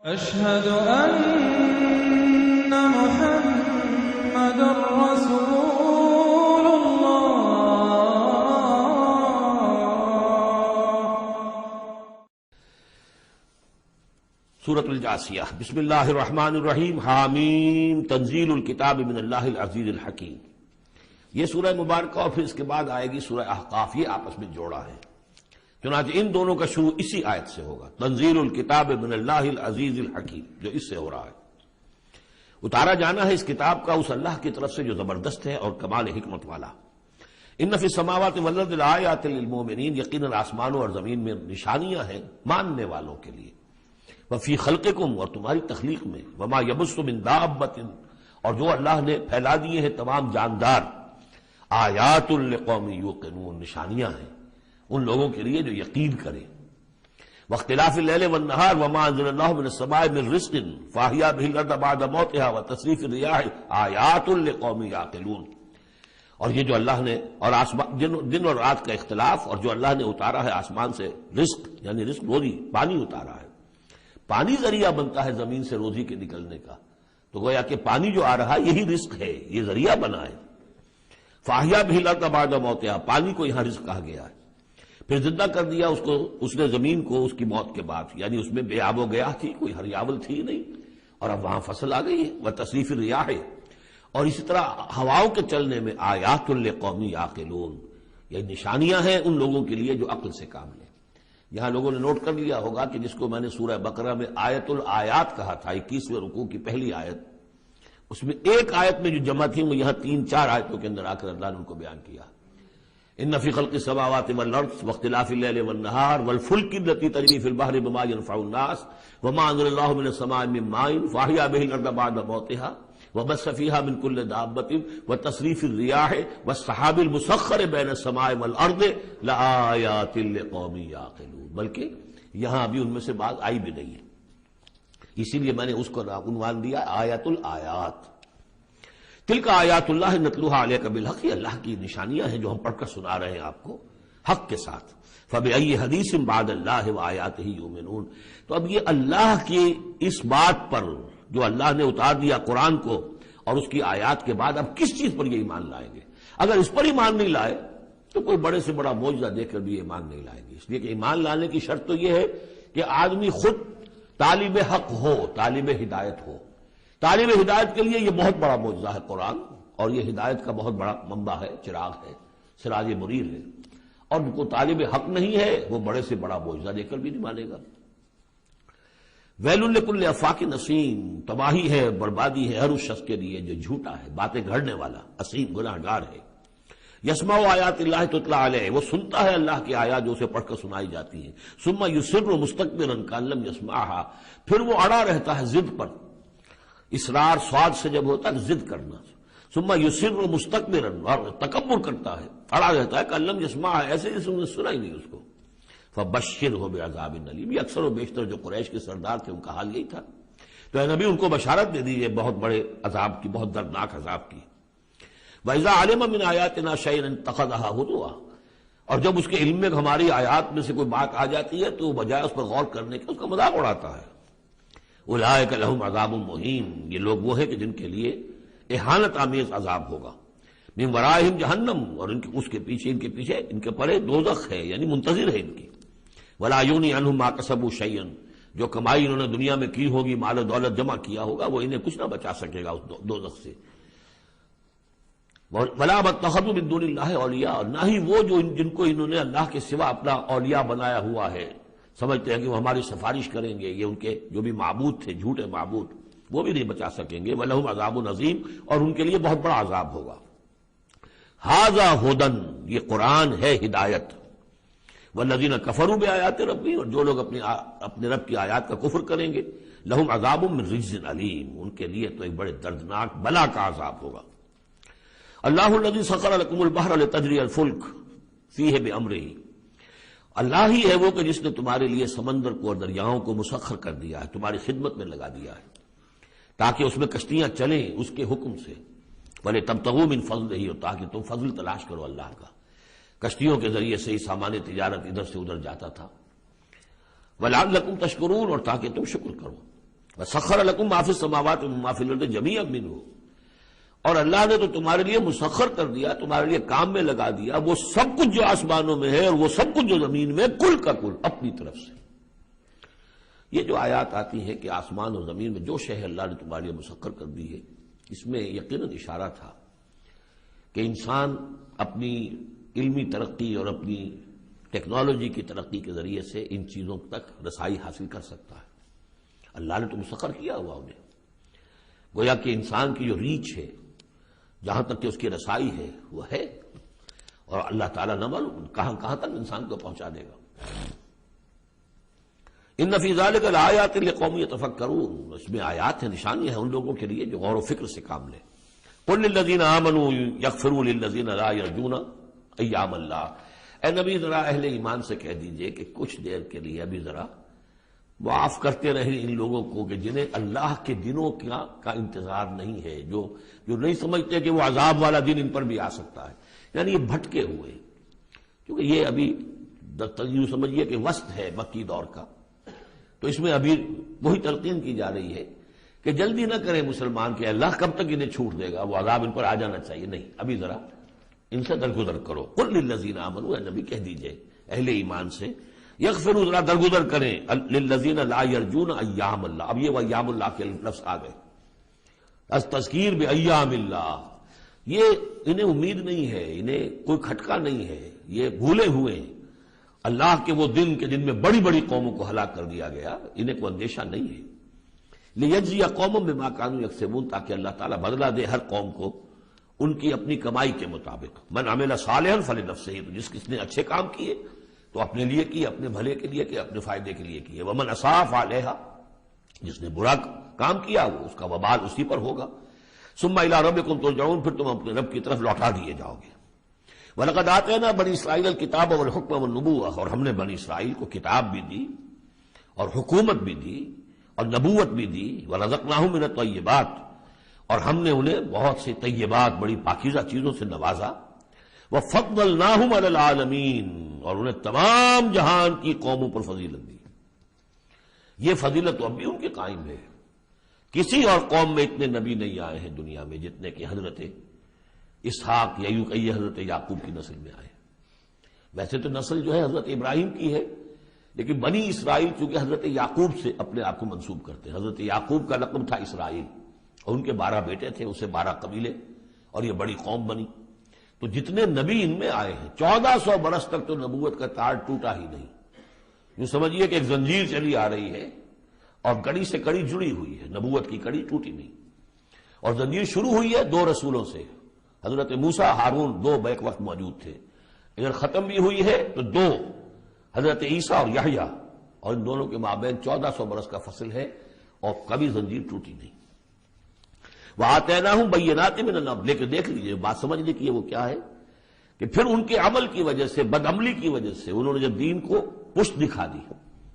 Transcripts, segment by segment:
أشهد أن محمد رسول سورۃ الجاثیہ۔ بسم اللہ الرحمن الرحیم۔ حامیم تنزیل الکتاب من اللہ العزیز الحکیم۔ یہ سورہ مبارکہ اور پھر اس کے بعد آئے گی سورہ احقاف، یہ آپس میں جوڑا ہے، چنانچہ ان دونوں کا شروع اسی آیت سے ہوگا، تنزیل الکتاب من اللہ العزیز الحکیم، جو اس سے ہو رہا ہے۔ اتارا جانا ہے اس کتاب کا اس اللہ کی طرف سے جو زبردست ہے اور کمال حکمت والا۔ ان فی السماوات والارض لآیات للمؤمنین، یقیناً آسمانوں اور زمین میں نشانیاں ہیں ماننے والوں کے لیے۔ وفی خلقکم، اور تمہاری تخلیق میں، وما یبث من دابۃ، اور جو اللہ نے پھیلا دیے ہیں تمام جاندار، آیات لقوم یوقنون، نشانیاں ہیں ان لوگوں کے لیے جو یقین کریں۔ واختلاف اللیل والنہار وما انزل اللہ من السماء من رزق فاحیا به الارض بعد موتها وتصریف الریاح آیات لقوم یعقلون، اور یہ جو اللہ نے اور دن اور رات کا اختلاف، اور جو اللہ نے اتارا ہے آسمان سے رزق، یعنی رزق روزی، پانی اتارا ہے۔ پانی ذریعہ بنتا ہے زمین سے روزی کے نکلنے کا، تو گویا کہ پانی جو آ رہا ہے یہی رزق ہے، یہ ذریعہ بنا ہے۔ فاحیا به الارض بعد موتها، پانی کو یہاں رزق کہا گیا ہے۔ پھر زندہ کر دیا اس نے زمین کو اس کی موت کے بعد، یعنی اس میں بے آب و گیا تھی، کوئی ہریاول تھی نہیں، اور اب وہاں فصل آ گئی ہے۔ وتصریف الریاح، اور اسی طرح ہواؤں کے چلنے میں آیات لقوم یعقلون، یہ نشانیاں ہیں ان لوگوں کے لیے جو عقل سے کام لیں۔ یہاں لوگوں نے نوٹ کر لیا ہوگا کہ جس کو میں نے سورہ بقرہ میں آیت الآیات کہا تھا، 21ویں رکوع کی پہلی آیت، اس میں ایک آیت میں جو جمع تھی وہ یہاں 3-4 آیتوں کے اندر آ کر اللہ نے ان کو بیان کیا۔ ان فی خلق السماوات والارض واختلاف اللیل والنہار والفلک التی تجری فی البحر بما ينفع الناس وما انزل اللہ من السماء من ماء فاحیا به الارض بعد موتها وبث فيها من كل دابة وتصريف الرياح والسحاب المسخر بين السماء والارض لآیات لقوم یعقلون، بلکہ یہاں ابھی ان میں سے بات آئی بھی نہیں ہے، اسی لیے میں نے اس کو عنوان دیا آیت الآیات۔ تلک آیات اللہ نتلوها علیک بالحق، یہ اللہ کی نشانیاں ہیں جو ہم پڑھ کر سنا رہے ہیں آپ کو حق کے ساتھ۔ فبأی حدیث بعد اللہ وآیاتہ یؤمنون، تو اب یہ اللہ کی اس بات پر جو اللہ نے اتار دیا قرآن کو اور اس کی آیات کے بعد اب کس چیز پر یہ ایمان لائیں گے؟ اگر اس پر ایمان نہیں لائے تو کوئی بڑے سے بڑا معجزہ دیکھ کر بھی ایمان نہیں لائیں گے، اس لیے کہ ایمان لانے کی شرط تو یہ ہے کہ آدمی خود طالب حق ہو، طالب ہدایت ہو۔ طالب ہدایت کے لیے یہ بہت بڑا معجزہ ہے قرآن، اور یہ ہدایت کا بہت بڑا منبع ہے، چراغ ہے، سراج منیر ہے، اور جو طالب حق نہیں ہے وہ بڑے سے بڑا معجزہ دے کر بھی نہیں مانے گا۔ ویل لکل افاک نسیم، تباہی ہے، بربادی ہے ہر اس شخص کے لیے جو جھوٹا ہے، باتیں گھڑنے والا، اسیم گناہ گار ہے۔ یسمع آیات اللہ تتلی علیہ، وہ سنتا ہے اللہ کی آیات جو اسے پڑھ کر سنائی جاتی ہیں۔ ثم یصر مستکبرا کأن لم یسمعها، پھر وہ اڑا رہتا ہے ضد پر، اصرار سواد سے جب ہوتا ہے ضد کرنا۔ ثم یصر مستکبرا، اور تکبر کرتا ہے، اڑا رہتا ہے کأن لم یسمعها، ایسے جیسے انہوں نے سنا ہی نہیں اس کو۔ فبشرہ بعذاب الیم، یہ اکثر و بیشتر جو قریش کے سردار تھے ان کا حال یہی تھا، تو اے نبی ان کو بشارت دے دیجیے بہت بڑے عذاب کی، بہت دردناک عذاب کی۔ وَإِذَا عَلِمَ مِنْ آیَاتِنَا شَيْئًا اتَّخَذَهَا هُزُوًا، اور جب اس کے علم میں ہماری آیات میں سے کوئی بات آ جاتی ہے تو بجائے اس پر غور کرنے کے اس کا مذاق اڑاتا ہے۔ اولئک لہم عذاب مہین، یہ لوگ وہ ہیں کہ جن کے لیے اہانت آمیز عذاب ہوگا۔ من ورائہم جہنم، اور ان کے پیچھے ان کے پڑے دوزخ ہے، یعنی منتظر ہے ان کی۔ ولا یغنی عنہم ما کسبوا شیئا، جو کمائی انہوں نے دنیا میں کی ہوگی، مال و دولت جمع کیا ہوگا، وہ انہیں کچھ نہ بچا سکے گا اس دوزخ سے۔ ولا اتخذوا من دون اللہ اولیاء، اور نہ ہی وہ جن کو انہوں نے اللہ کے سوا اپنا اولیاء بنایا ہوا ہے، سمجھتے ہیں کہ وہ ہماری سفارش کریں گے، یہ ان کے جو بھی معبود تھے، جھوٹے معبود، وہ بھی نہیں بچا سکیں گے۔ وَلَهُمْ عَذَابٌ عَظِيمٌ، اور ان کے لیے بہت بڑا عذاب ہوگا۔ ھذا ھدی، یہ قرآن ہے ہدایت۔ والذین کفروا بآیات ربہم، اور جو لوگ اپنے رب کی آیات کا کفر کریں گے، لہم عذاب من رجز علیم، ان کے لیے تو ایک بڑے دردناک بلا کا عذاب ہوگا۔ اللہ الذی سخر لکم البحر لتجری الفلک فیہ بامرہ، اللہ ہی ہے وہ کہ جس نے تمہارے لیے سمندر کو اور دریاؤں کو مسخر کر دیا ہے، تمہاری خدمت میں لگا دیا ہے، تاکہ اس میں کشتیاں چلیں اس کے حکم سے۔ وَلِتَبْتَغُوا مِنْ فَضْلِهِ، اور تاکہ تم فضل تلاش کرو اللہ کا۔ کشتیوں کے ذریعے سے ہی سامان تجارت ادھر سے ادھر جاتا تھا۔ وَلَعَلَّكُمْ تَشْكُرُونَ، اور تاکہ تم شکر کرو۔ وَسَخَّرَ لَكُم مَّا فِي السَّمَاوَاتِ وَمَا فِي الْأَرْضِ جَمِيعًا مِّنْهُ، اور اللہ نے تو تمہارے لیے مسخر کر دیا، تمہارے لیے کام میں لگا دیا وہ سب کچھ جو آسمانوں میں ہے اور وہ سب کچھ جو زمین میں، کل کا کل اپنی طرف سے۔ یہ جو آیات آتی ہیں کہ آسمان اور زمین میں جو شے اللہ نے تمہارے لیے مسخر کر دی ہے، اس میں یقیناً اشارہ تھا کہ انسان اپنی علمی ترقی اور اپنی ٹیکنالوجی کی ترقی کے ذریعے سے ان چیزوں تک رسائی حاصل کر سکتا ہے۔ اللہ نے تو مسخر کیا ہوا انہیں، گویا کہ انسان کی جو ریچ ہے، جہاں تک کہ اس کی رسائی ہے وہ ہے، اور اللہ تعالیٰ نہ معلوم کہاں کہاں تک انسان کو پہنچا دے گا۔ ان فی ذلک لآیات لقوم یتفکرون، اس میں آیات ہیں، نشانیاں ہیں ان لوگوں کے لیے جو غور و فکر سے کام لیں۔ قل للذین آمنوا یغفروا للذین لا یرجون ایام اللہ، اے نبی ذرا اہل ایمان سے کہہ دیجئے کہ کچھ دیر کے لیے ابھی ذرا معاف کرتے رہیں ان لوگوں کو کہ جنہیں اللہ کے دنوں کا انتظار نہیں ہے، جو نہیں سمجھتے کہ وہ عذاب والا دن ان پر بھی آ سکتا ہے، یعنی یہ بھٹکے ہوئے، کیونکہ یہ ابھی یوں سمجھیے کہ وسط ہے مکی دور کا، تو اس میں ابھی وہی تلقین کی جا رہی ہے کہ جلدی نہ کریں مسلمان کہ اللہ کب تک انہیں چھوٹ دے گا، وہ عذاب ان پر آ جانا چاہیے، نہیں، ابھی ذرا ان سے درگزر کرو۔ قل للذین آمنوا، اے نبی کہہ دیجئے اہل ایمان سے، یغفروا ذرا درگزر کریں، للذین لا یرجون ایام اللہ، اب یہ وہ ایام اللہ کے لفظ آ گئے، از تذکیر بایام اللہ، یہ انہیں امید نہیں ہے، انہیں کوئی کھٹکا نہیں ہے، یہ بھولے ہوئے ہیں اللہ کے وہ دن کے جن میں بڑی بڑی قوموں کو ہلاک کر دیا گیا، انہیں کوئی اندیشہ نہیں ہے۔ لیجزی قوم بما کانوا یکسبون، تاکہ اللہ تعالیٰ بدلہ دے ہر قوم کو ان کی اپنی کمائی کے مطابق۔ من عمل صالحا فلنفسہ، تو جس نے اچھے کام کیے تو اپنے لیے کیے، اپنے بھلے کے لیے کیے، اپنے فائدے کے لیے کیے، ومن اساء فعلیہا، جس نے برا کام کیا وہ اس کا وبال اسی پر ہوگا۔ ثم الی ربکم ترجعون، پھر تم اپنے رب کی طرف لوٹا دیے جاؤ گے۔ وَلَقَدْ آتَيْنَا بَنِي إِسْرَائِيلَ الْكِتَابَ وَالْحُكْمَ وَالنُّبُوَّةَ، اور ہم نے بنی اسرائیل کو کتاب بھی دی اور حکومت بھی دی اور نبوت بھی دی، وَرَزَقْنَاهُم مِّنَ الطَّيِّبَاتِ، اور ہم نے انہیں بہت سی طیبات، بڑی پاکیزہ چیزوں سے نوازا، وَفَضَّلْنَاهُمْ عَلَى الْعَالَمِينَ، اور انہیں تمام جہان کی قوموں پر فضیلت دی۔ یہ فضیلت تو اب بھی ان کے قائم ہے، کسی اور قوم میں اتنے نبی نہیں آئے ہیں دنیا میں جتنے کہ حضرت اسحاق یا یوں کہیے حضرت یعقوب کی نسل میں آئے۔ ویسے تو نسل جو ہے حضرت ابراہیم کی ہے، لیکن بنی اسرائیل چونکہ حضرت یعقوب سے اپنے آپ کو منسوب کرتے ہیں، حضرت یعقوب کا لقب تھا اسرائیل، اور ان کے 12 بیٹے تھے، اسے 12 قبیلے، اور یہ بڑی قوم بنی۔ تو جتنے نبی ان میں آئے ہیں 1400 برس تک تو نبوت کا تار ٹوٹا ہی نہیں، یوں سمجھیے کہ ایک زنجیر چلی آ رہی ہے اور کڑی سے کڑی جڑی ہوئی ہے، نبوت کی کڑی ٹوٹی نہیں، اور زنجیر شروع ہوئی ہے 2 رسولوں سے، حضرت موسیٰ ہارون 2 بیک وقت موجود تھے، اگر ختم بھی ہوئی ہے تو 2 حضرت عیسیٰ اور یحییٰ، اور ان دونوں کے مابین 1400 برس کا فصل ہے اور کبھی زنجیر ٹوٹی نہیں۔ وَآتَيْنَاهُمْ بَيِّنَاتٍ مِّنَ الْأَمْرِ، لیکن دیکھ لیجیے بات سمجھ لیجیے وہ کیا ہے کہ پھر ان کے عمل کی وجہ سے، بدعملی کی وجہ سے، انہوں نے جب دین کو پشت دکھا دی،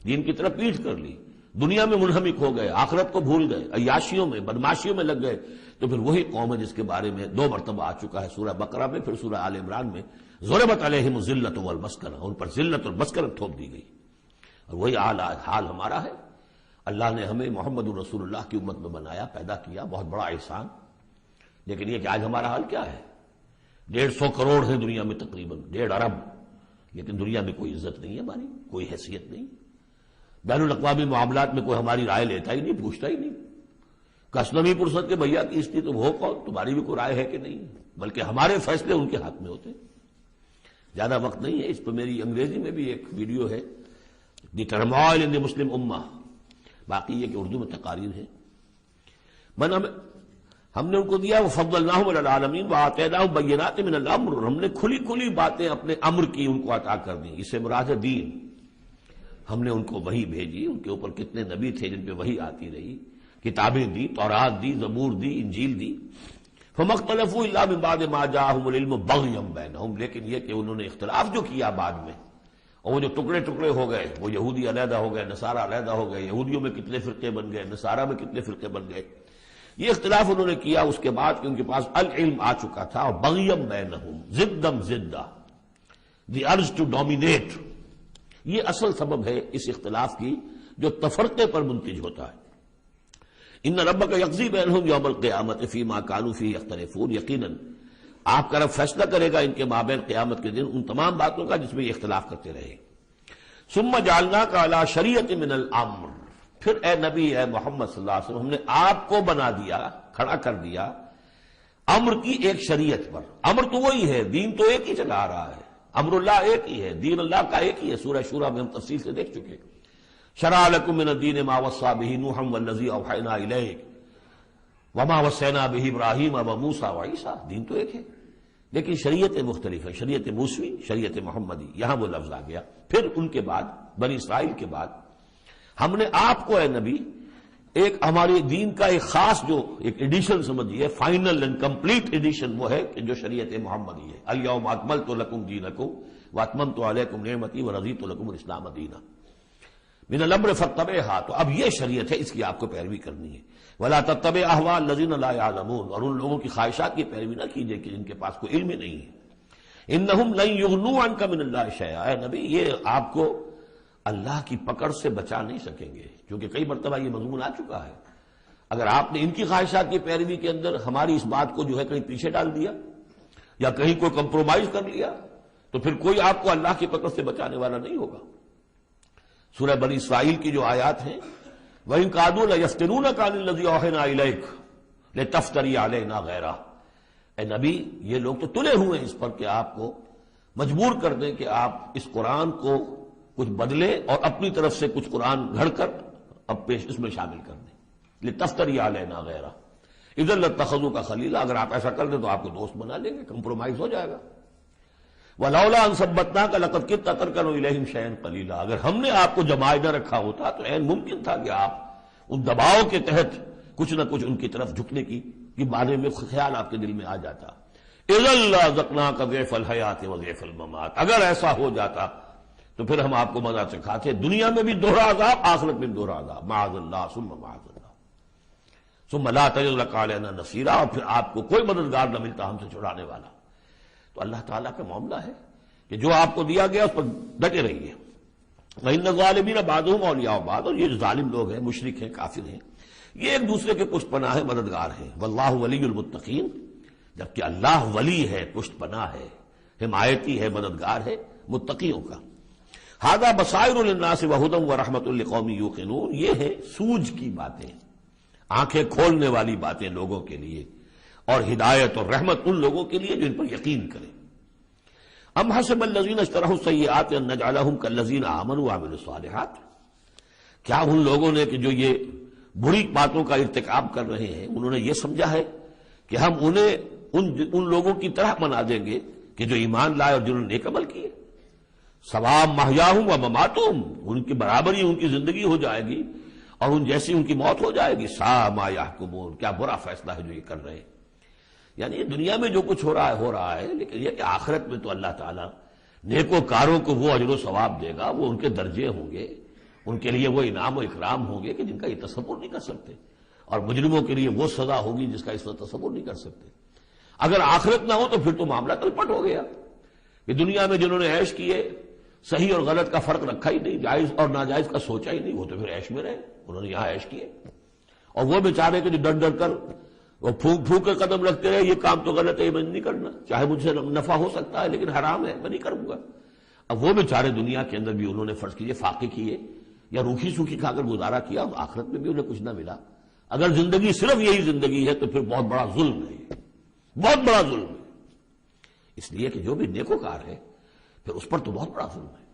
دین کی طرف پیٹھ کر لی، دنیا میں منہمک ہو گئے، آخرت کو بھول گئے، عیاشیوں میں، بدماشیوں میں لگ گئے، تو پھر وہی قوم ہے جس کے بارے میں 2 مرتبہ آ چکا ہے سورہ بقرہ میں، پھر سورہ آل عمران میں، ضربت علیہم الذلۃ والمسکنہ، ان پر ذلت اور مسکنت تھوپ دی گئی، اور وہی حال ہمارا ہے۔ اللہ نے ہمیں محمد رسول اللہ کی امت میں بنایا، پیدا کیا، بہت بڑا احسان، لیکن یہ کہ آج ہمارا حال کیا ہے؟ 150 کروڑ ہیں دنیا میں، تقریباً 1.5 ارب، لیکن دنیا میں کوئی عزت نہیں ہے ہماری، کوئی حیثیت نہیں، بین الاقوامی معاملات میں کوئی ہماری رائے لیتا ہی نہیں، پوچھتا ہی نہیں، کسنوی پرسد کے بھیا کی استی تم ہو کون، تمہاری بھی کوئی رائے ہے کہ نہیں، بلکہ ہمارے فیصلے ان کے ہاتھ میں ہوتے۔ زیادہ وقت نہیں ہے، اس پہ میری انگریزی میں بھی ایک ویڈیو ہے، دی ٹرموائل ان دی مسلم امہ، باقی یہ کہ اردو میں تقاریر ہے۔ ہم نے ان کو دیا وَفَضَّلْنَاهُمْ عَلَى الْعَالَمِينَ وَآتَيْنَاهُمْ بَيِّنَاتٍ مِّنَ الْأَمْرِ، ہم نے کھلی کھلی باتیں اپنے امر کی ان کو عطا کر دی، اس سے مراد ہے دین۔ ہم نے ان کو وحی بھیجی، ان کے اوپر کتنے نبی تھے جن پہ وحی آتی رہی، کتابیں دی، تورات دی، زبور دی، انجیل دی۔ فَمَا اخْتَلَفُوا إِلَّا مِن بَعْدِ مَا جَاءَهُمُ الْعِلْمُ بَغْيًا بَيْنَهُمْ، لیکن یہ کہ انہوں نے اختلاف جو کیا بعد میں، اور وہ جو ٹکڑے ٹکڑے ہو گئے، وہ یہودی علیحدہ ہو گئے، نصارہ علیحدہ ہو گئے، یہودیوں میں کتنے فرقے بن گئے، نصارہ میں کتنے فرقے بن گئے، یہ اختلاف انہوں نے کیا اس کے بعد کہ ان کے پاس العلم آ چکا تھا، اور بغیم بینہم، ضدم ضدہ، دی ارج ٹو ڈومینیٹ، یہ اصل سبب ہے اس اختلاف کی جو تفرقے پر منتج ہوتا ہے۔ ان ربک یقضی بینہم یوم القیامت فیما کانوا فیہ یختلفون، یقیناً آپ کا رب فیصلہ کرے گا ان کے مابین قیامت کے دن ان تمام باتوں کا جس میں یہ اختلاف کرتے رہے۔ ثم جعلناک علی شریعۃ من الامر، پھر اے نبی اے محمد صلی اللہ علیہ وسلم ہم نے آپ کو بنا دیا، کھڑا کر دیا امر کی ایک شریعت پر۔ امر تو وہی ہے، دین تو ایک ہی چلا آ رہا ہے، امر اللہ ایک ہی ہے، دین اللہ کا ایک ہی ہے۔ سورہ شورى میں ہم تفصیل سے دیکھ چکے۔ شرع لکم من الدین ما وصى به نوحا والذی اوحینا الیک وما وصینا به ابراہیم وموسیٰ وعیسیٰ، دین تو ایک ہے لیکن شریعت مختلف ہے، شریعت موسوی، شریعت محمدی، یہاں وہ لفظ آ گیا۔ پھر ان کے بعد بنی اسرائیل کے بعد ہم نے آپ کو اے نبی ایک ہمارے دین کا ایک خاص جو ایک ایڈیشن سمجھیے، فائنل اینڈ کمپلیٹ ایڈیشن وہ ہے کہ جو شریعت محمدی ہے۔ الیوم اکملت لکم دینکم واتممت علیکم نعمتی ورضیت لکم الاسلام دینا من الامر فاتبعها، تو اب یہ شریعت ہے، اس کی آپ کو پیروی کرنی ہے۔ ولا تتبع اهواء الذین لا يعلمون، اور ان لوگوں کی خواہشات کی پیروی نہ کیجیے کہ جن کے پاس کوئی علم ہی نہیں ہے۔ انہم لن یغنوا عنک من اللہ شیئا، اے نبی یہ آپ کو اللہ کی پکڑ سے بچا نہیں سکیں گے، کیونکہ کئی مرتبہ یہ مضمون آ چکا ہے۔ اگر آپ نے ان کی خواہشات کی پیروی کے اندر ہماری اس بات کو جو ہے کہیں پیچھے ڈال دیا یا کہیں کوئی کمپرومائز کر لیا تو پھر کوئی آپ کو اللہ کی پکڑ سے بچانے والا نہیں ہوگا۔ سورہ بنی اسرائیل کی جو آیات ہیں، وَإِن كَادُوا لَيَفْتِنُونَكَ عَنِ الَّذِي أَوْحَيْنَا إِلَيْكَ لِتَفْتَرِيَ عَلَيْنَا غَيْرَهُ، اے نبی یہ لوگ تو تلے ہوئے ہیں اس پر کہ آپ کو مجبور کر دیں کہ آپ اس قرآن کو کچھ بدلے اور اپنی طرف سے کچھ قرآن گھڑ کر اب پیش اس میں شامل کر دیں۔ لِتَفْتَرِيَ عَلَيْنَا غَيْرَهُ اِذًا لَاتَّخَذُوكَ خَلِيلًا، اگر آپ ایسا کر دیں تو آپ کو دوست بنا لیں گے، کمپرومائز ہو جائے گا۔ وَلَوْلَا أَن ثَبَّتْنَاكَ لَقَدْ كِدتَّ تَرْكَنُ إِلَيْهِمْ شَيْئًا قَلِيلًا، اگر ہم نے آپ کو جمائے نہ رکھا ہوتا تو عین ممکن تھا کہ آپ ان دباؤ کے تحت کچھ نہ کچھ ان کی طرف جھکنے کی بارے میں خیال آپ کے دل میں آ جاتا۔ إِذًا لَأَذَقْنَاكَ ضِعْفَ الْحَيَاةِ وَضِعْفَ الْمَمَاتِ، اگر ایسا ہو جاتا تو پھر ہم آپ کو مزہ سکھاتے دنیا میں بھی دوہرا عذاب، آخرت میں بھی دوہرا عذاب، معاذ اللہ ثم معاذ اللہ، ثم لا تجد لك علينا نصيرا، اور پھر آپ کو کوئی مددگار نہ ملتا ہم سے چھڑانے والا۔ تو اللہ تعالیٰ کا معاملہ ہے کہ جو آپ کو دیا گیا اس پر ڈٹے رہیے۔ وَإِنَّ الظَّالِمِينَ بَعْضُهُمْ أَوْلِيَاءُ بَعْضٍ، اور یہ جو ظالم لوگ ہیں، مشرک ہیں، کافر ہیں، یہ ایک دوسرے کے پشت پناہ ہے، مددگار ہیں۔ وَاللَّهُ وَلِيُّ الْمُتَّقِينَ، جبکہ اللہ ولی ہے، پشت پناہ ہے، حمایتی ہے، مددگار ہے متقیوں کا۔ ھذا بصائر للناس وہدی ورحمۃ لقوم یوقنون، یہ ہے سوجھ کی باتیں، آنکھیں کھولنے والی باتیں لوگوں کے لیے، اور ہدایت اور رحمت ان لوگوں کے لیے جو ان پر یقین کریں۔ ام حسب الذین اجترحوا السیئات ان نجعلہم کالذین آمنوا وعملوا الصالحات، کیا ان لوگوں نے کہ جو یہ بری باتوں کا ارتکاب کر رہے ہیں انہوں نے یہ سمجھا ہے کہ ہم انہیں ان لوگوں کی طرح بنا دیں گے کہ جو ایمان لائے اور جنہوں نے نیک عمل کیے، سواء محیاہم و مماتہم، ان کی برابری ان کی زندگی ہو جائے گی اور ان جیسی ان کی موت ہو جائے گی۔ ساء ما یحکمون، کیا برا فیصلہ ہے جو یہ کر رہے ہیں۔ یعنی دنیا میں جو کچھ ہو رہا ہے لیکن یہ کہ آخرت میں تو اللہ تعالیٰ نیکوکاروں کو وہ اجر و ثواب دے گا، وہ ان کے درجے ہوں گے، ان کے لیے وہ انعام و اکرام ہوں گے کہ جن کا یہ تصور نہیں کر سکتے، اور مجرموں کے لیے وہ سزا ہوگی جس کا اس وقت تصور نہیں کر سکتے۔ اگر آخرت نہ ہو تو پھر تو معاملہ تلپٹ ہو گیا کہ دنیا میں جنہوں نے عیش کیے، صحیح اور غلط کا فرق رکھا ہی نہیں، جائز اور ناجائز کا سوچا ہی نہیں، وہ تو پھر عیش میں رہے، انہوں نے یہاں عیش کیے۔ اور وہ بیچارے کہ جو ڈر ڈر کر وہ پھونک پھونک کے قدم رکھتے رہے، یہ کام تو غلط ہے، یہ میں نہیں کرنا، چاہے مجھ سے نفع ہو سکتا ہے لیکن حرام ہے، میں نہیں کروں گا۔ اب وہ بیچارے دنیا کے اندر بھی انہوں نے فرض کیجئے فاقے کیے یا روکھی سوکھی کھا کر گزارا کیا، آخرت میں بھی انہیں کچھ نہ ملا۔ اگر زندگی صرف یہی زندگی ہے تو پھر بہت بڑا ظلم ہے، بہت بڑا ظلم ہے۔ اس لیے کہ جو بھی نیکوکار ہے پھر اس پر تو بہت بڑا ظلم ہے۔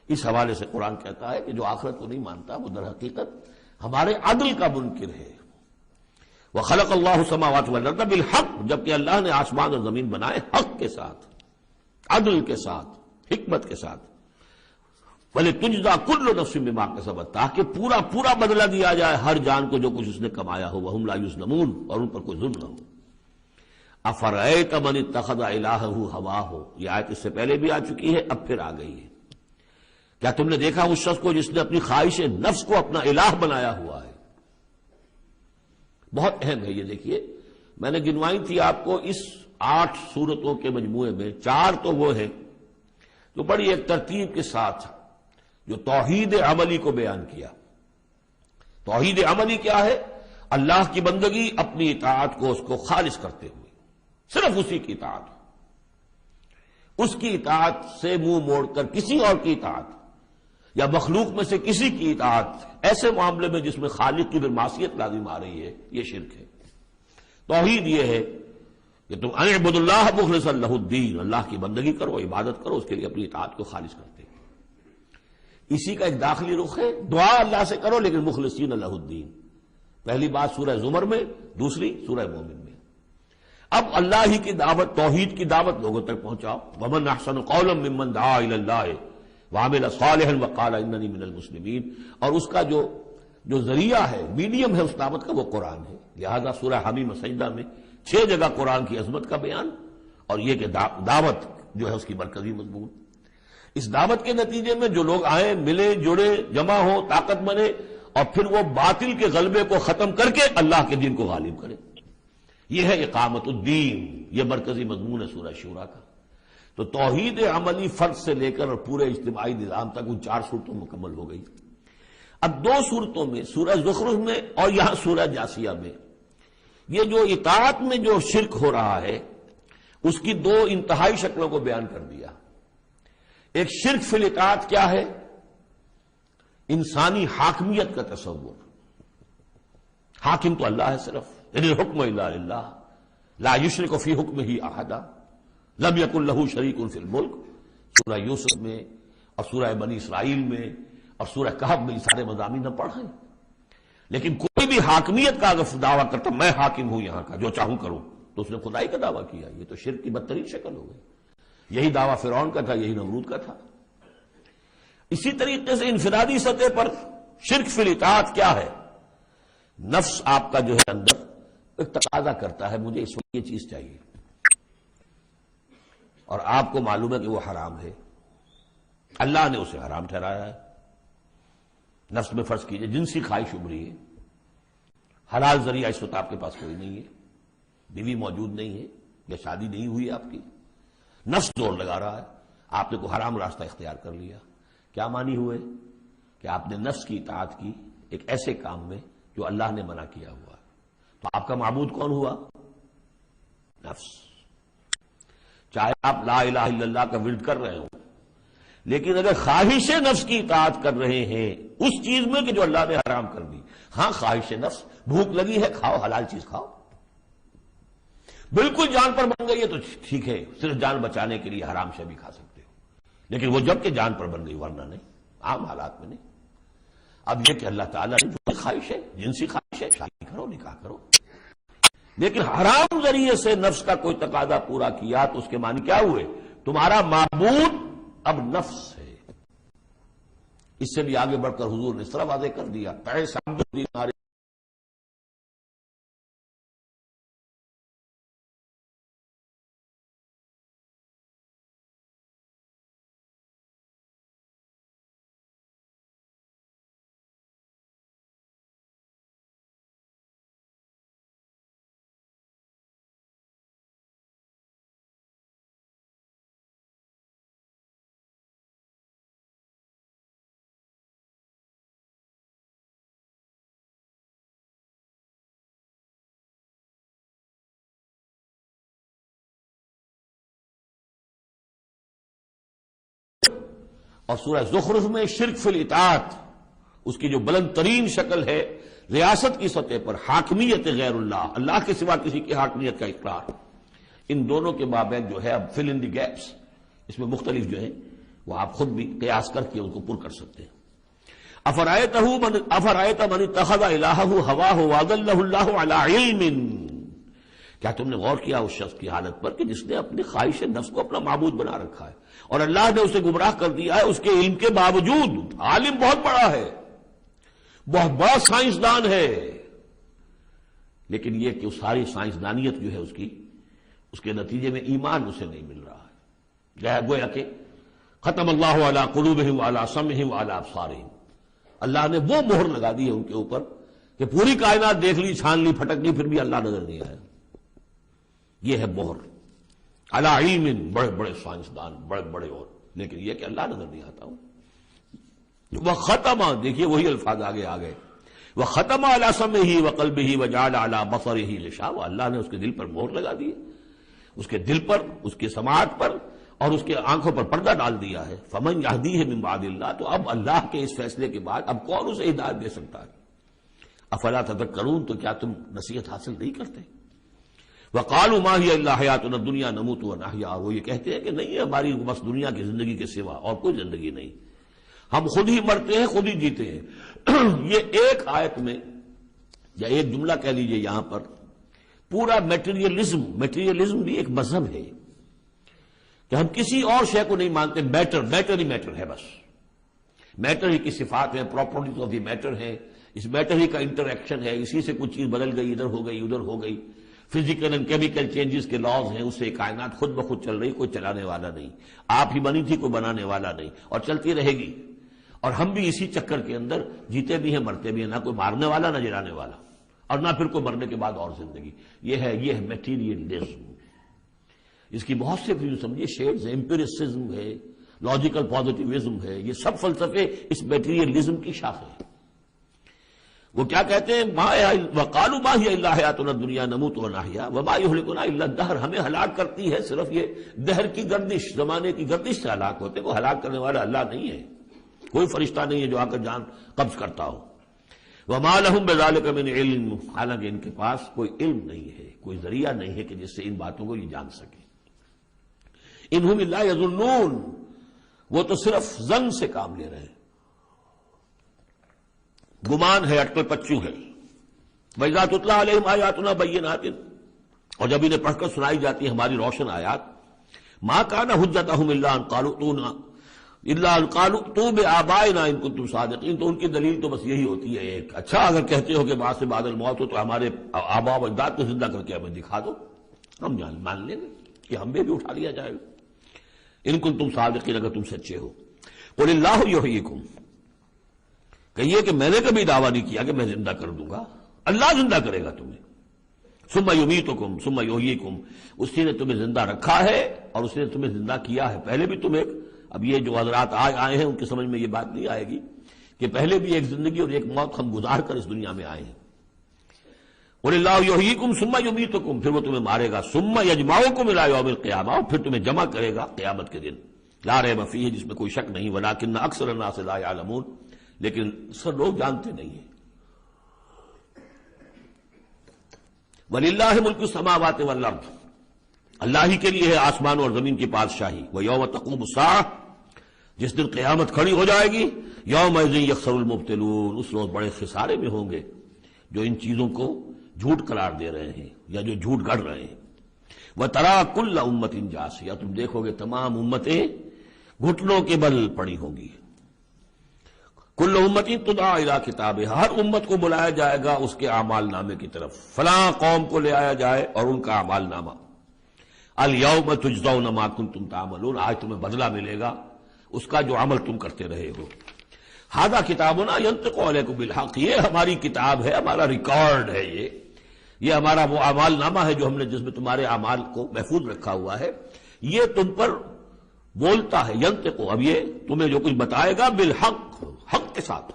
اس حوالے سے قرآن کہتا ہے کہ جو آخرت کو نہیں مانتا وہ در حقیقت ہمارے عدل کا منکر ہے۔ وَخَلَقَ اللَّهُ السَّمَاوَاتِ وَالْأَرْضَ بِالْحَقِّ، جبکہ اللہ نے آسمان اور زمین بنائے حق کے ساتھ، عدل کے ساتھ، حکمت کے ساتھ۔ وَلِتُجْزَىٰ كُلُّ نَفْسٍ بِمَا كَسَبَتْ، تاکہ پورا بدلہ دیا جائے ہر جان کو جو کچھ اس نے کمایا ہو، وَهُمْ لَا يُظْلَمُونَ، اور ان پر کوئی ظلم نہ ہو۔ أَفَرَأَيْتَ مَنِ اتَّخَذَ إِلَٰهَهُ هَوَاهُ، یہ آیت اس سے پہلے بھی آ چکی ہے، اب پھر آ گئی ہے۔ کیا تم نے دیکھا اس شخص کو جس نے اپنی خواہش نفس کو اپنا الہ بنایا ہوا ہے؟ بہت اہم ہے یہ، دیکھیے میں نے گنوائی تھی آپ کو اس 8 صورتوں کے مجموعے میں 4 تو وہ ہیں جو بڑی ایک ترتیب کے ساتھ جو توحید عملی کو بیان کیا۔ توحید عملی کیا ہے؟ اللہ کی بندگی اپنی اطاعت کو اس کو خالص کرتے ہوئے، صرف اسی کی اطاعت، اس کی اطاعت سے منہ موڑ کر کسی اور کی اطاعت یا مخلوق میں سے کسی کی اطاعت ایسے معاملے میں جس میں خالق کی پھر معصیت لازم آ رہی ہے، یہ شرک ہے۔ توحید یہ ہے کہ تم اعبد اللہ مخلصا لہ الدین، اللہ کی بندگی کرو، عبادت کرو، اس کے لیے اپنی اطاعت کو خالص کرتے ہیں۔ اسی کا ایک داخلی رخ ہے، دعا اللہ سے کرو لیکن مخلصین لہ الدین۔ پہلی بات سورہ زمر میں، دوسری سورہ مومن میں۔ اب اللہ ہی کی دعوت، توحید کی دعوت لوگوں تک پہنچاؤ۔ ومن احسن قولا ممن دعا الی اللہ وعمل صالحا وقال اننی من المسلمین، اور اس کا جو ذریعہ ہے، میڈیم ہے اس دعوت کا، وہ قرآن ہے۔ لہذا سورہ حمیم سجدہ میں 6 جگہ قرآن کی عظمت کا بیان، اور یہ کہ دعوت جو ہے اس کی مرکزی مضمون۔ اس دعوت کے نتیجے میں جو لوگ آئیں، ملے، جڑے، جمع ہو، طاقت بنے، اور پھر وہ باطل کے غلبے کو ختم کر کے اللہ کے دین کو غالب کرے، یہ ہے اقامت الدین، یہ مرکزی مضمون ہے سورہ شورا کا۔ تو توحید عملی فرد سے لے کر اور پورے اجتماعی نظام تک ان 4 صورتوں مکمل ہو گئی۔ اب 2 صورتوں میں، سورہ زخرف میں اور یہاں سورہ جاسیہ میں، یہ جو اطاعت میں جو شرک ہو رہا ہے اس کی 2 انتہائی شکلوں کو بیان کر دیا۔ ایک شرک فی الاطاعت کیا ہے؟ انسانی حاکمیت کا تصور، حاکم تو اللہ ہے صرف، ان الحکم الا للہ لا یشرک فی حکمہ احدا لم یکن لہ شریک فی الملک، سورہ یوسف میں اور سورہ بنی اسرائیل میں اور سورہ کہف میں یہ سارے مضامین ہم پڑھ رہے ہیں۔ لیکن کوئی بھی حاکمیت کا اگر دعویٰ کرتا میں حاکم ہوں یہاں کا، جو چاہوں کروں، تو اس نے خدائی کا دعویٰ کیا، یہ تو شرک کی بدترین شکل ہو گئی۔ یہی دعویٰ فرعون کا تھا، یہی نمرود کا تھا۔ اسی طریقے سے انفرادی سطح پر شرک فی الاطاعت کیا ہے؟ نفس آپ کا جو ہے اندر ایک تقاضا کرتا ہے مجھے اس وقت یہ چیز چاہیے، اور آپ کو معلوم ہے کہ وہ حرام ہے، اللہ نے اسے حرام ٹھہرایا ہے۔ نفس میں فرض کیجئے جنسی خواہش ابھری ہے، حلال ذریعہ اس وقت آپ کے پاس کوئی نہیں ہے، بیوی موجود نہیں ہے یا شادی نہیں ہوئی آپ کی، نفس زور لگا رہا ہے، آپ نے کوئی حرام راستہ اختیار کر لیا۔ کیا معنی ہوئے؟ کہ آپ نے نفس کی اطاعت کی ایک ایسے کام میں جو اللہ نے منع کیا ہوا ہے۔ تو آپ کا معبود کون ہوا؟ نفس۔ چاہے آپ لا الہ الا اللہ کا ورد کر رہے ہوں، لیکن اگر خواہش نفس کی اطاعت کر رہے ہیں اس چیز میں کہ جو اللہ نے حرام کر دی، ہاں خواہش نفس، بھوک لگی ہے کھاؤ، حلال چیز کھاؤ، بالکل جان پر بن گئی ہے تو ٹھیک ہے، صرف جان بچانے کے لیے حرام شے بھی کھا سکتے ہو، لیکن وہ جب کہ جان پر بن گئی، ورنہ نہیں، عام حالات میں نہیں۔ اب یہ کہ اللہ تعالیٰ نے جو خواہش ہے، جنسی خواہش ہے، شادی کرو، نکاح کرو، لیکن حرام ذریعے سے نفس کا کوئی تقاضا پورا کیا تو اس کے معنی کیا ہوئے؟ تمہارا معبود اب نفس ہے۔ اس سے بھی آگے بڑھ کر حضور نے اس طرح واضح کر دیا، اور سورہ زخرف میں شرک فی الاطاعت، اس کی جو بلند ترین شکل ہے ریاست کی سطح پر حاکمیت غیر اللہ، اللہ کے سوا کسی کی حاکمیت کا اقرار، ان دونوں کے مابین جو ہے اب فل ان دی گیپس، اس میں مختلف جو ہیں وہ آپ خود بھی قیاس کر کے ان کو پر کر سکتے ہیں۔ افرأیت من اتخذ الہہ ہواہ واضلہ اللہ علی علم، کیا تم نے غور کیا اس شخص کی حالت پر کہ جس نے اپنی خواہش نفس کو اپنا معبود بنا رکھا ہے اور اللہ نے اسے گمراہ کر دیا ہے اس کے علم کے باوجود؟ عالم بہت بڑا ہے، بہت بڑا سائنسدان ہے، لیکن یہ کہ اس ساری سائنسدانیت جو ہے اس کے نتیجے میں ایمان اسے نہیں مل رہا ہے۔ گویا کہ ختم اللہ علی قلوبہم وعلی سمعہم وعلی ابصارہم، اللہ نے وہ مہر لگا دی ہے ان کے اوپر کہ پوری کائنات دیکھ لی، چھان لی، پھٹک لی، پھر بھی اللہ نظر نہیں آیا۔ یہ ہے مہر علی علم، بڑے بڑے سائنسدان، بڑے بڑے، اور لیکن یہ کہ اللہ نظر نہیں آتا ہوں۔ وہ ختم، دیکھیے وہی الفاظ آگے آ گئے، وختم علی سمعہ وقلبہ وجعل علی بصرہ غشاوہ، اللہ نے اس کے دل پر مہر لگا دی، اس کے دل پر، اس کے سماعت پر اور اس کے آنکھوں پر پردہ ڈال دیا ہے۔ فمن یہدیہ من بعد اللہ، تو اب اللہ کے اس فیصلے کے بعد اب کون اسے ہدایت دے سکتا ہے؟ افلا تذکرون، تو کیا تم نصیحت حاصل نہیں کرتے؟ وقالوا ما هي الا حیاتنا الدنیا نموت ونحیا، اور وہ یہ کہتے ہیں کہ نہیں ہے ہماری بس دنیا کی زندگی کے سوا اور کوئی زندگی نہیں، ہم خود ہی مرتے ہیں خود ہی جیتے ہیں۔ یہ ایک آیت میں یا ایک جملہ کہہ لیجئے یہاں پر پورا میٹیریلزم بھی ایک مذہب ہے کہ ہم کسی اور شے کو نہیں مانتے، میٹر ہی میٹر ہے، بس میٹر ہی کی صفات ہے، پراپرٹیز آف دی میٹر ہے، اس میٹر ہی کا انٹریکشن ہے، اسی سے کچھ چیز بدل گئی، ادھر ہو گئی ادھر ہو گئی، فزیکل اینڈ کیمیکل چینجز کے لاز ہیں، اس سے کائنات خود بخود چل رہی، کوئی چلانے والا نہیں، آپ ہی بنی تھی کوئی بنانے والا نہیں، اور چلتی رہے گی، اور ہم بھی اسی چکر کے اندر جیتے بھی ہیں مرتے بھی ہیں، نہ کوئی مارنے والا نہ جلانے والا، اور نہ پھر کوئی مرنے کے بعد اور زندگی۔ یہ ہے میٹیریلزم، اس کی بہت سے پھر سمجھیے شیڈز ہیں، امپیریسزم ہے، لاجیکل پازیٹیوزم ہے، یہ سب فلسفے اس میٹیریلزم کی شاخ ہیں۔ وہ کیا کہتے ہیں؟ وقالوا ما هي الا حیاتنا الدنیا نموت ونحیا وما یہلکنا الا الدہر، ہمیں ہلاک کرتی ہے صرف یہ دہر کی گردش، زمانے کی گردش سے ہلاک ہوتے، وہ ہلاک کرنے والا اللہ نہیں ہے، کوئی فرشتہ نہیں ہے جو آ کر جان قبض کرتا ہو۔ وما لهم بذلک من علم، حالانکہ ان کے پاس کوئی علم نہیں ہے، کوئی ذریعہ نہیں ہے کہ جس سے ان باتوں کو یہ جان سکے۔ انہم الا یظنون، وہ تو صرف ظن سے کام لے رہے ہیں، گمان ہے، اٹکل پچو ہے۔ وَإِذَا تُتْلَىٰ عَلَيْهِمْ آيَاتُنَا بَيِّنَاتٍ، اور جب انہیں پڑھ کر سنائی جاتی ہے ہماری روشن آیات، مَا كَانَ حُجَّتُهُمْ إِلَّا أَن قَالُوا ائْتُوا بِآبَائِنَا إِن كُنتُمْ صَادِقِينَ، تو ان کی دلیل تو بس یہی ہوتی ہے ایک، اچھا اگر کہتے ہو کہ بعد سے بعد الموت ہو تو ہمارے آباء و اجداد کو زندہ کر کے ہمیں دکھا دو، ہم مان لیں گے کہ ہم بھی اٹھا لیا جائے گا، ان کنتم صادقین، اگر تم سچے ہو۔ قُلِ اللَّهُ يُحْيِيكُمْ، کہیے کہ میں نے کبھی دعویٰ نہیں کیا کہ میں زندہ کر دوں گا، اللہ زندہ کرے گا تمہیں۔ ثم یمیتکم ثم یحییکم، اسی نے تمہیں زندہ رکھا ہے اور اسی نے تمہیں زندہ کیا ہے۔ پہلے بھی تم ایک، اب یہ جو حضرات آج آئے ہیں ان کی سمجھ میں یہ بات نہیں آئے گی کہ پہلے بھی ایک زندگی اور ایک موت ہم گزار کر اس دنیا میں آئے ہیں۔ قل اللہ یحییکم ثم یمیتکم، پھر وہ تمہیں مارے گا، ثم یجمعکم الی یوم القیامہ، اور پھر تمہیں جمع کرے گا قیامت کے دن، لا ریب فیہ، جس میں کوئی شک نہیں، ولکن اکثر الناس لا یعلمون، لیکن سب لوگ جانتے نہیں ہیں۔ وَلِلَّهِ مُلْكُ السَّمَاوَاتِ وَالْأَرْضِ، اللہ ہی کے لیے ہے آسمان اور زمین کی بادشاہی۔ وَيَوْمَ تَقُومُ السَّاعَةُ، جس دن قیامت کھڑی ہو جائے گی، يَوْمَئِذٍ يَخْسَرُ الْمُبْطِلُونَ، اس روز بڑے خسارے میں ہوں گے جو ان چیزوں کو جھوٹ قرار دے رہے ہیں یا جو جھوٹ گڑھ رہے ہیں۔ وَتَرَىٰ كُلَّ أُمَّةٍ جَاثِيَةٍ، تم دیکھو گے تمام امتیں گھٹنوں کے بل پڑی ہوں گی۔ کل امتی تدعا الی کتابہا، ہر امت کو بلایا جائے گا اس کے اعمال نامے کی طرف، فلاں قوم کو لے آیا جائے اور ان کا اعمال نامہ۔ الیوم تجزون ما کنتم تعملون، آج تمہیں بدلہ ملے گا اس کا جو عمل تم کرتے رہے ہو۔ ھذا کتابنا ینطق علیکم بالحق، یہ ہماری کتاب ہے، ہمارا ریکارڈ ہے، یہ ہمارا وہ اعمال نامہ ہے جو ہم نے، جس میں تمہارے اعمال کو محفوظ رکھا ہوا ہے، یہ تم پر بولتا ہے۔ ینطق، اب یہ تمہیں جو کچھ بتائے گا بالحق، حق کے ساتھ۔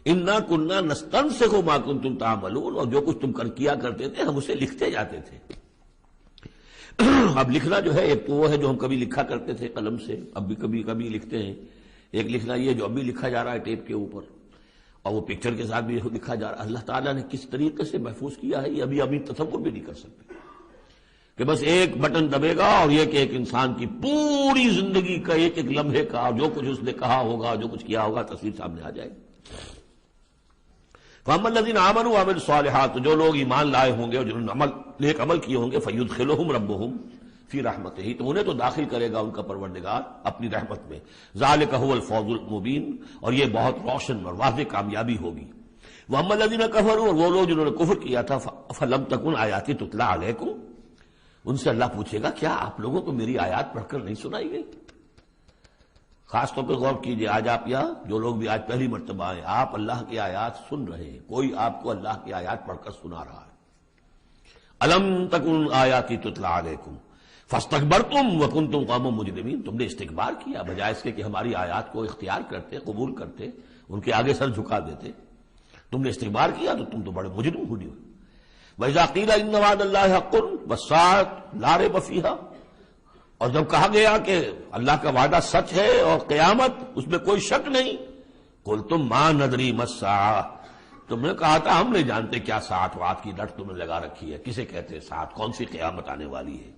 انا کننا نستنسخ ما کنتم تعملون، اور جو کچھ تم کیا کرتے تھے ہم اسے لکھتے جاتے تھے۔ اب لکھنا جو ہے ایک تو وہ ہے جو ہم کبھی لکھا کرتے تھے قلم سے، اب بھی کبھی لکھتے ہیں، ایک لکھنا یہ جو ابھی لکھا جا رہا ہے ٹیپ کے اوپر، اور وہ پکچر کے ساتھ بھی لکھا جا رہا ہے۔ اللہ تعالیٰ نے کس طریقے سے محفوظ کیا ہے یہ ابھی تصور بھی نہیں کر سکتے، کہ بس ایک بٹن دبے گا اور یہ کہ ایک انسان کی پوری زندگی کا ایک ایک لمحے کا جو کچھ اس نے کہا ہوگا، جو کچھ کیا ہوگا، تصویر سامنے آ جائے گی۔ فَأَمَّا الَّذِينَ آمَنُوا وَعَمِلُوا الصَّالِحَاتِ، جو لوگ ایمان لائے ہوں گے اور جنہوں نے نیک عمل کیے ہوں گے، فَيُدْخِلُهُمْ رَبُّهُمْ فِي رَحْمَتِهِ، تو انہیں تو داخل کرے گا ان کا پروردگار اپنی رحمت میں۔ ذَلِكَ هُوَ الْفَوْزُ الْمُبِينُ، اور یہ بہت روشن اور واضح کامیابی ہوگی۔ وَأَمَّا الَّذِينَ كَفَرُوا، اور وہ لوگ جنہوں نے کفر کیا تھا، فَلَمْ تَكُنْ آيَاتِي تُتْلَىٰ عَلَيْكُمْ، ان سے اللہ پوچھے گا کیا آپ لوگوں کو میری آیات پڑھ کر نہیں سنائی گئی؟ خاص طور پہ غور کیجئے، آج آپ یہاں جو لوگ بھی آج پہلی مرتبہ آئے، آپ اللہ کی آیات سن رہے ہیں، کوئی آپ کو اللہ کی آیات پڑھ کر سنا رہا ہے۔ الم تکن آیاتی تتلیٰ علیکم فاستکبرتم وکنتم قوما مجرمین، تم نے استکبار کیا بجائے اس کے کہ ہماری آیات کو اختیار کرتے، قبول کرتے، ان کے آگے سر جھکا دیتے۔ تم نے استکبار کیا تو تم تو بڑے مجرم ہوئے. وَإِذَا قِيلَ إِنَّ وَعْدَ اللَّهِ حَقٌّ وَالسَّاعَةُ لَا رَيْبَ فِيهَا، اور جب کہا گیا کہ اللہ کا وعدہ سچ ہے اور قیامت اس میں کوئی شک نہیں، قُلْتُمْ مَا نَدْرِي مَا السَّاعَةُ، تم نے کہا تھا ہم نہیں جانتے کیا ساعت وعد کی لٹ تم نے لگا رکھی ہے، کسے کہتے ہیں ساعت، کون سی قیامت آنے والی ہے.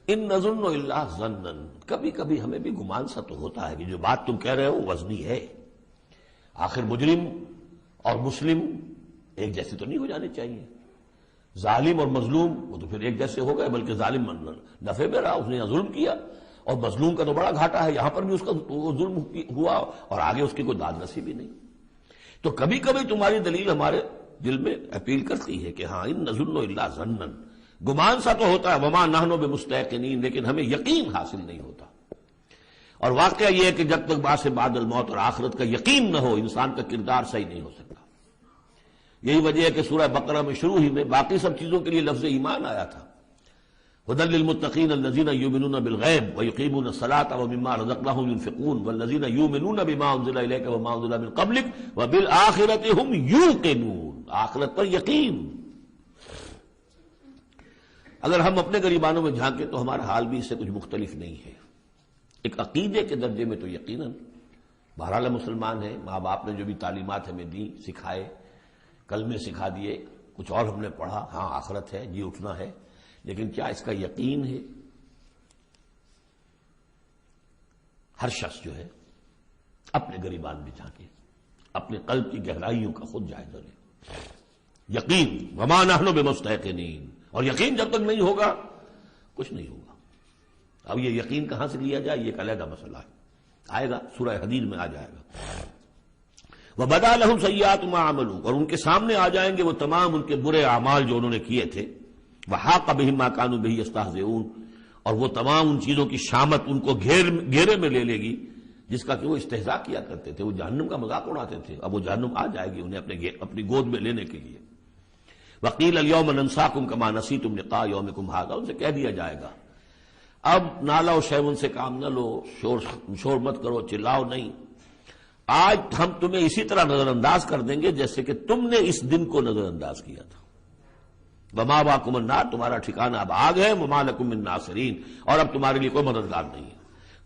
ان نظن الا ظنا، کبھی کبھی ہمیں بھی گمان سا تو ہوتا ہے کہ جو بات تم کہہ رہے ہو وزنی ہے. آخر مجرم اور مسلم ایک جیسے تو نہیں ہو جانے چاہیے. ظالم اور مظلوم وہ تو پھر ایک جیسے ہو گئے، بلکہ ظالم نفع میں رہا، اس نے ظلم کیا، اور مظلوم کا تو بڑا گھاٹا ہے، یہاں پر بھی اس کا ظلم ہوا اور آگے اس کی کوئی داد نصیب بھی نہیں. تو کبھی کبھی تمہاری دلیل ہمارے دل میں اپیل کرتی ہے کہ ہاں ان نظن الا ظنا، گمان سا تو ہوتا ہے، وما نحن بمستيقنين، لیکن ہمیں یقین حاصل نہیں ہوتا. اور واقعہ یہ ہے کہ جب تک بعث بعد الموت اور آخرت کا یقین نہ ہو انسان کا کردار صحیح نہیں ہو سکتا. یہی وجہ ہے کہ سورہ بقرہ میں شروع ہی میں باقی سب چیزوں کے لیے لفظ ایمان آیا تھا. هدى للمتقين الذين يؤمنون بالغيب ويقيمون الصلاة ومما رزقناهم ينفقون والذين يؤمنون بما أنزل إليك وما أنزل من قبلك وبالآخرة هم يوقنون، آخرت پر یقین. اگر ہم اپنے گریبانوں میں جھانکیں تو ہمارا حال بھی اس سے کچھ مختلف نہیں ہے. ایک عقیدے کے درجے میں تو یقیناً بہرحال مسلمان ہیں، ماں باپ نے جو بھی تعلیمات ہمیں دی، سکھائے، کلمے سکھا دیے، کچھ اور ہم نے پڑھا، ہاں آخرت ہے، جی اٹھنا ہے، لیکن کیا اس کا یقین ہے؟ ہر شخص جو ہے اپنے گریبان میں جھانکے، اپنے قلب کی گہرائیوں کا خود جائزہ لے. یقین وما نحن بمستيقنين، اور یقین جب تک نہیں ہوگا کچھ نہیں ہوگا. اب یہ یقین کہاں سے لیا جائے، یہ ایک علیحدہ مسئلہ ہے، آئے گا سورہ حدید میں آ جائے گا. وَبَدَا لَهُمْ سَيِّئَاتُ مَا عَمَلُوا، اور ان کے سامنے آ جائیں گے وہ تمام ان کے برے اعمال جو انہوں نے کیے تھے. وَحَاقَ بِهِم مَا كَانُوا بِهِ يَسْتَهْزِئُونَ، اور وہ تمام ان چیزوں کی شامت ان کو گھیرے میں لے لے گی جس کا کہ وہ استہزاء کیا کرتے تھے، وہ جہنم کا مذاق اڑاتے تھے. اب وہ جہنم آ جائے گی انہیں اپنی گود میں لینے کے لیے. وَقِيلَ الْيَوْمَ نَنْسَاكُمْ كَمَا نَسِيتُمْ لِقَاءَ يَوْمِكُمْ هَذَا، ان سے کہہ دیا جائے گا اب نالا و شیون سے کام نہ لو، شور مت کرو، چلاؤ نہیں، آج ہم تمہیں اسی طرح نظر انداز کر دیں گے جیسے کہ تم نے اس دن کو نظر انداز کیا تھا. وَمَأْوَاكُمُ النَّارُ، تمہارا ٹھکانہ اب آگ ہے. وَمَا لَكُم مِّن نَاصِرِينَ، اور اب تمہارے لیے کوئی مددگار نہیں ہے.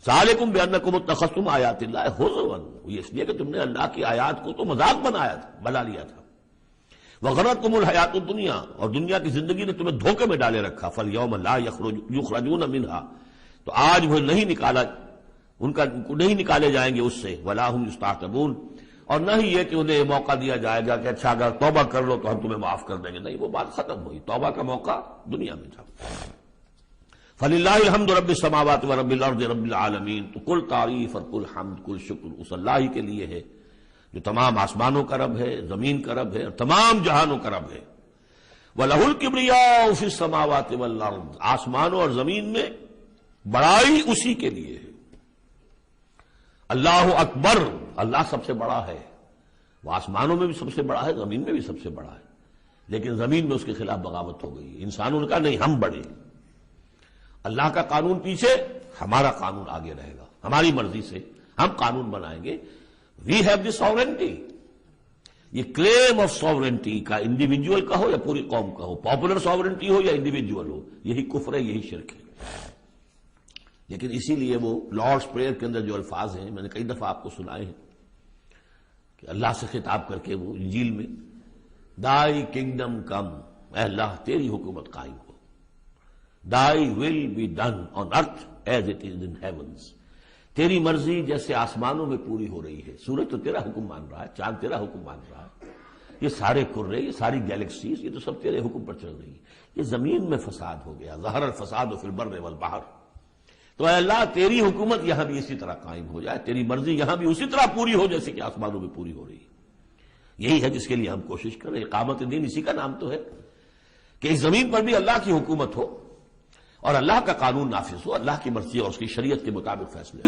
ذَلِكُمْ بِأَنَّكُمُ اتَّخَذْتُمْ آيَاتِ اللَّهِ هُزُوًا، یہ اس لیے کہ تم نے اللہ کی آیات کو تو مذاق بنا لیا تھا. وَغَرَّتْكُمُ الْحَيَاةُ الدُّنْيَا، اور دنیا کی زندگی نے تمہیں دھوکے میں ڈالے رکھا. فَالْيَوْمَ لَا يُخْرَجُونَ مِنْهَا، تو آج وہ نہیں نکالے جائیں گے اس سے. وَلَا هُمْ يُسْتَعْتَبُونَ، اور نہ ہی یہ کہ انہیں موقع دیا جائے گا کہ اچھا اگر توبہ کر لو تو ہم تمہیں معاف کر دیں گے. نہیں، وہ بات ختم ہوئی، توبہ کا موقع دنیا میں تھا. فَلِلَّهِ الْحَمْدُ رَبِّ السَّمَاوَاتِ وَرَبِّ الْأَرْضِ رَبِّ الْعَالَمِينَ، تو کل تعریف اور کل حمد کل شکر اس اللہ ہی کے لیے ہے جو تمام آسمانوں کا رب ہے، زمین کا رب ہے، اور تمام جہانوں کا رب ہے. وَلَهُ الْكِبْرِيَاءُ فِي السَّمَاوَاتِ وَالْأَرْضِ، آسمانوں اور زمین میں بڑائی اسی کے لیے ہے. اللہ اکبر، اللہ سب سے بڑا ہے. وہ آسمانوں میں بھی سب سے بڑا ہے، زمین میں بھی سب سے بڑا ہے، لیکن زمین میں اس کے خلاف بغاوت ہو گئی. انسانوں نے کہا نہیں ہم بڑے، اللہ کا قانون پیچھے، ہمارا قانون آگے رہے گا، ہماری مرضی سے ہم قانون بنائیں گے. We have the sovereignty. یہ کلیم آف ساورنٹی کا انڈیویجول کا ہو یا پوری قوم کا ہو، پاپولر ساورنٹی ہو یا انڈیویجول ہو، یہی کفر ہے، یہی شرک ہے. لیکن اسی لیے وہ لارڈس پریئر کے اندر جو الفاظ ہیں میں نے کئی دفعہ آپ کو سنائے ہیں کہ اللہ سے خطاب کر کے وہ انجیل میں دائی کنگڈم کم، اے اللہ تیری حکومت قائم ہو. Thy will be done on earth as it is in heavens, تیری مرضی جیسے آسمانوں میں پوری ہو رہی ہے. سورج تو تیرا حکم مان رہا ہے، چاند تیرا حکم مان رہا ہے، یہ سارے کرے، یہ ساری گیلیکسیز، یہ تو سب تیرے حکم پر چل رہی ہے. یہ زمین میں فساد ہو گیا، ظہر الفساد فی البر والبحر. تو اے اللہ تیری حکومت یہاں بھی اسی طرح قائم ہو جائے، تیری مرضی یہاں بھی اسی طرح پوری ہو جیسے کہ آسمانوں میں پوری ہو رہی ہے. یہی ہے جس کے لیے ہم کوشش کر رہے ہیں. اقامت دین اسی کا نام تو ہے کہ اس زمین پر بھی اللہ کی حکومت ہو اور اللہ کا قانون نافذ ہو، اللہ کی مرضی اور اس کی شریعت کے مطابق فیصلے.